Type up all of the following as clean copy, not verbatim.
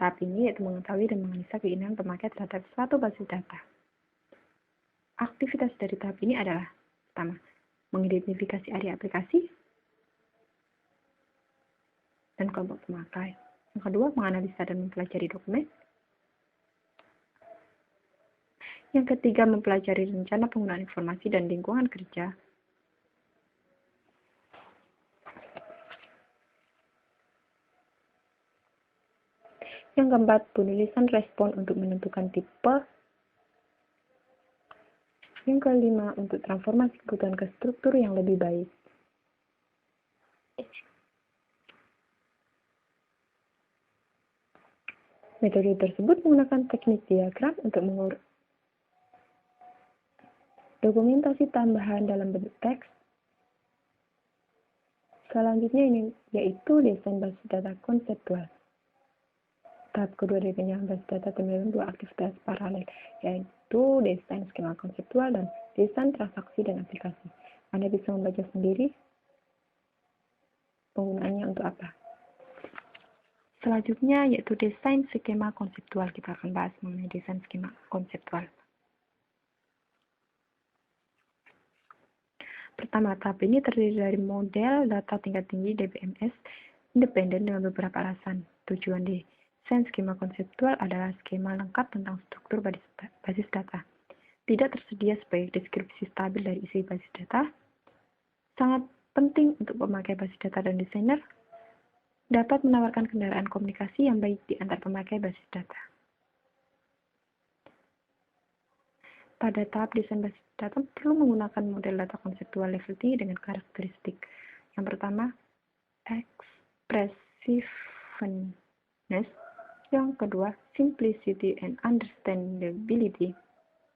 Tahap ini yaitu mengetahui dan menganalisa keinginan pemakai terhadap suatu basis data. Aktivitas dari tahap ini adalah: pertama, mengidentifikasi area aplikasi dan kelompok pemakai. Yang kedua, menganalisa dan mempelajari dokumen. Yang ketiga, mempelajari rencana penggunaan informasi dan lingkungan kerja. Yang keempat, penulisan respon untuk menentukan tipe. Yang kelima, untuk transformasi kebutuhan ke struktur yang lebih baik. Metode tersebut menggunakan teknik diagram untuk dokumentasi tambahan dalam bentuk teks. Selanjutnya ini yaitu desain basis data konseptual. Tahap kedua dari penyiapan basis data terdapat dua aktivitas paralel, yaitu desain skema konseptual dan desain transaksi dan aplikasi. Anda bisa membaca sendiri penggunaannya untuk apa. Selanjutnya yaitu desain skema konseptual. Kita akan bahas mengenai desain skema konseptual. Pertama, tahap ini terdiri dari model data tingkat tinggi DBMS independen dengan beberapa alasan. Tujuan desain skema konseptual adalah skema lengkap tentang struktur basis data. Tidak tersedia sebagai deskripsi stabil dari isi basis data. Sangat penting untuk pemakai basis data dan desainer. Dapat menawarkan kendaraan komunikasi yang baik di antar pemakai basis data. Pada tahap desain basis data perlu menggunakan model data konseptual level tinggi dengan karakteristik. Yang pertama, expressiveness. Yang kedua, simplicity and understandability.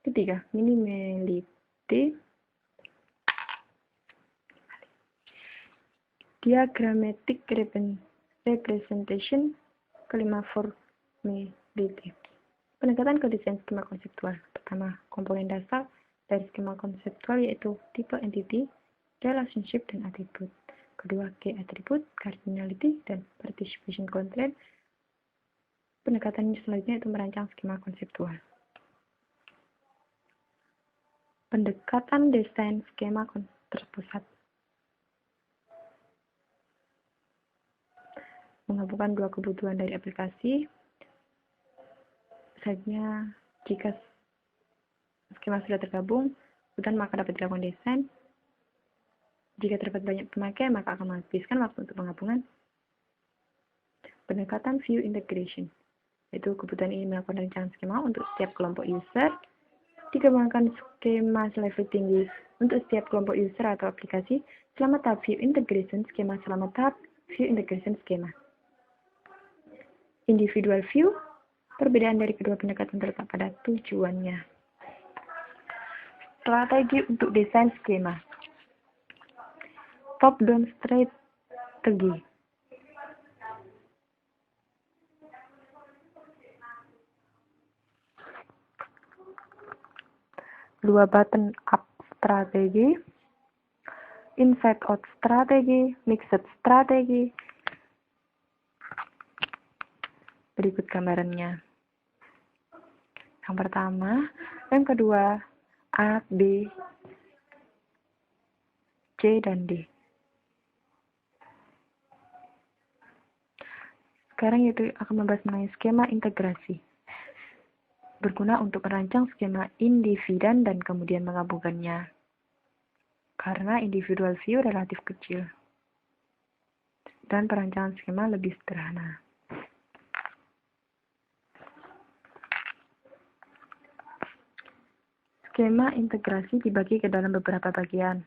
Ketiga, minimality. Diagrammatic representation. Kelima, formability. Pendekatan ke desain skema konseptual. Pertama, komponen dasar dari skema konseptual yaitu tipe entity, relationship, dan atribut. Kedua, key attribute, cardinality, dan participation constraint. Pendekatan selanjutnya itu merancang skema konseptual. Pendekatan desain skema terpusat. Menggabungkan dua kebutuhan dari aplikasi. Selanjutnya, jika skema sudah tergabung, kemudian maka dapat dilakukan desain. Jika terdapat banyak pemakai, maka akan menghabiskan waktu untuk penggabungan. Pendekatan view integration, yaitu kebutuhan ini melakukan rancangan skema untuk setiap kelompok user. Dikembangkan skema level tinggi untuk setiap kelompok user atau aplikasi selama tahap view integration skema selama tahap view integration skema. Individual view, perbedaan dari kedua pendekatan terletak pada tujuannya. Strategi untuk desain skema. Top-down strategi. Dua button-up strategi. Inside-out strategi. Mixed strategi. Berikut gambarannya. Yang pertama, yang kedua, A, B, C, dan D. Sekarang itu akan membahas mengenai skema integrasi. Berguna untuk merancang skema individan dan kemudian menggabungkannya. Karena individual view relatif kecil. Dan perancangan skema lebih sederhana. Skema integrasi dibagi ke dalam beberapa bagian.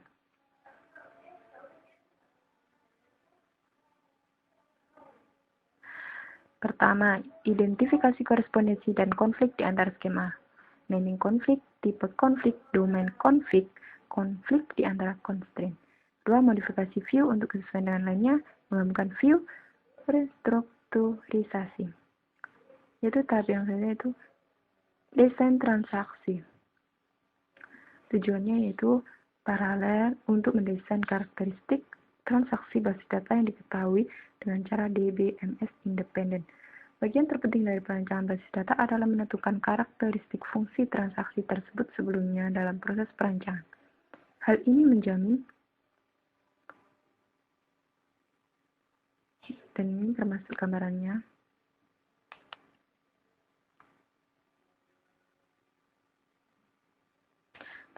Pertama, identifikasi korespondensi dan konflik di antara skema. Naming konflik, tipe konflik, domain konflik, konflik di antara constraint. Dua, modifikasi view untuk kesesuaian dengan lainnya, mengembangkan view, restrukturisasi. Yaitu tahap yang selanjutnya itu desain transaksi. Tujuannya yaitu paralel untuk mendesain karakteristik transaksi basis data yang diketahui dengan cara DBMS independen. Bagian terpenting dari perancangan basis data adalah menentukan karakteristik fungsi transaksi tersebut sebelumnya dalam proses perancangan. Hal ini menjamin, dan ini termasuk gambarannya,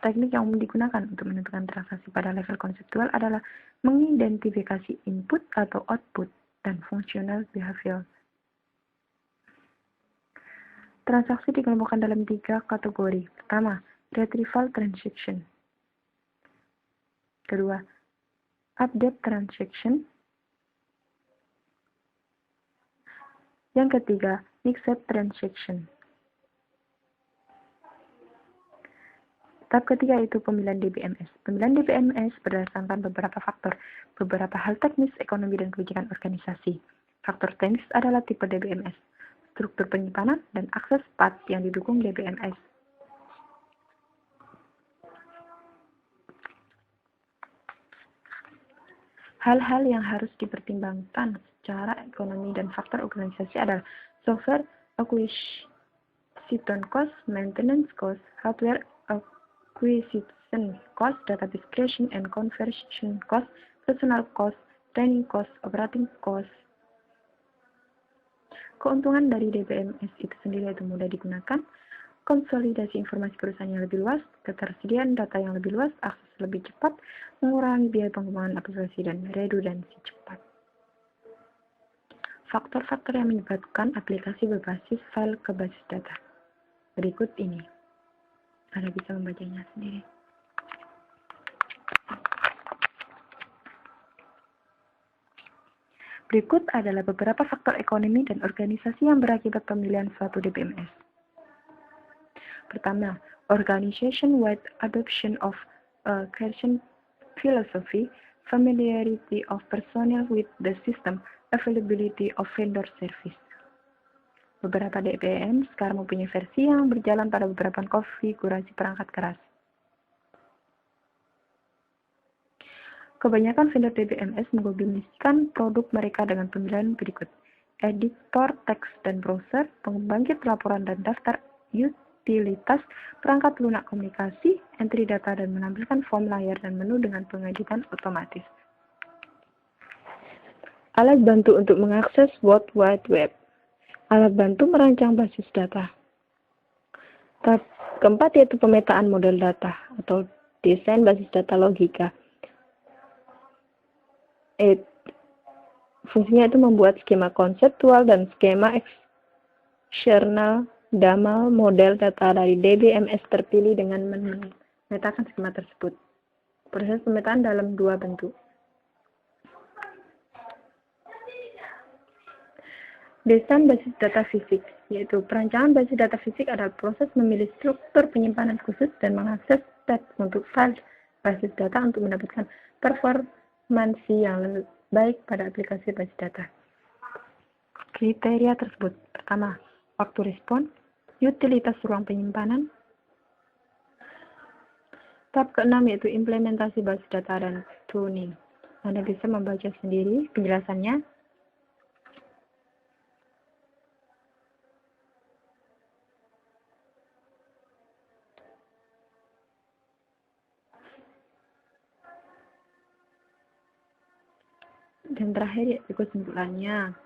teknik yang umum digunakan untuk menentukan transaksi pada level konseptual adalah mengidentifikasi input atau output dan fungsional behavior. Transaksi dikelompokkan dalam 3 kategori. Pertama, retrieval transaction. Kedua, update transaction. Yang ketiga, mixed transaction. Tahap ketiga itu pemilihan DBMS. Pemilihan DBMS berdasarkan beberapa faktor, beberapa hal teknis, ekonomi, dan kebijakan organisasi. Faktor teknis adalah tipe DBMS, struktur penyimpanan, dan akses path yang didukung DBMS. Hal-hal yang harus dipertimbangkan secara ekonomi dan faktor organisasi adalah software acquisition cost, maintenance cost, hardware acquisition cost, database creation and conversion cost, personal cost, training cost, operating cost. Keuntungan dari DBMS itu sendiri yaitu mudah digunakan, konsolidasi informasi perusahaan yang lebih luas, ketersediaan data yang lebih luas, akses lebih cepat, mengurangi biaya pengembangan aplikasi, dan redundansi cepat. Faktor-faktor yang menyebabkan aplikasi berbasis file ke basis data. Berikut ini. Anda bisa membacanya sendiri. Berikut adalah beberapa faktor ekonomi dan organisasi yang berakibat pemilihan suatu DBMS. Pertama, organization-wide adoption of a creation philosophy, familiarity of personnel with the system, availability of vendor service. Beberapa DBM sekarang mempunyai versi yang berjalan pada beberapa konfigurasi perangkat keras. Kebanyakan vendor DBMS menggabungkan produk mereka dengan pemilihan berikut: editor teks dan browser, pembangkit laporan dan daftar utilitas, perangkat lunak komunikasi, entry data, dan menampilkan form layar dan menu dengan pengeditan otomatis. Alat bantu untuk mengakses World Wide Web. Alat bantu merancang basis data. Tahap keempat yaitu pemetaan model data atau desain basis data logika. Fungsinya itu membuat skema konseptual dan skema eksternal dalam model data dari DBMS terpilih dengan memetakan skema tersebut. Proses pemetaan dalam 2 bentuk. Desain basis data fisik, yaitu perancangan basis data fisik adalah proses memilih struktur penyimpanan khusus dan mengakses state untuk file basis data untuk mendapatkan performansi yang lebih baik pada aplikasi basis data. Kriteria tersebut: pertama, waktu respon, utilitas ruang penyimpanan. Tahap ke-6 yaitu implementasi basis data dan tuning. Anda bisa membaca sendiri penjelasannya. Dan terakhir yaitu kesimpulannya.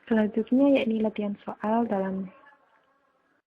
Selanjutnya yakni latihan soal dalam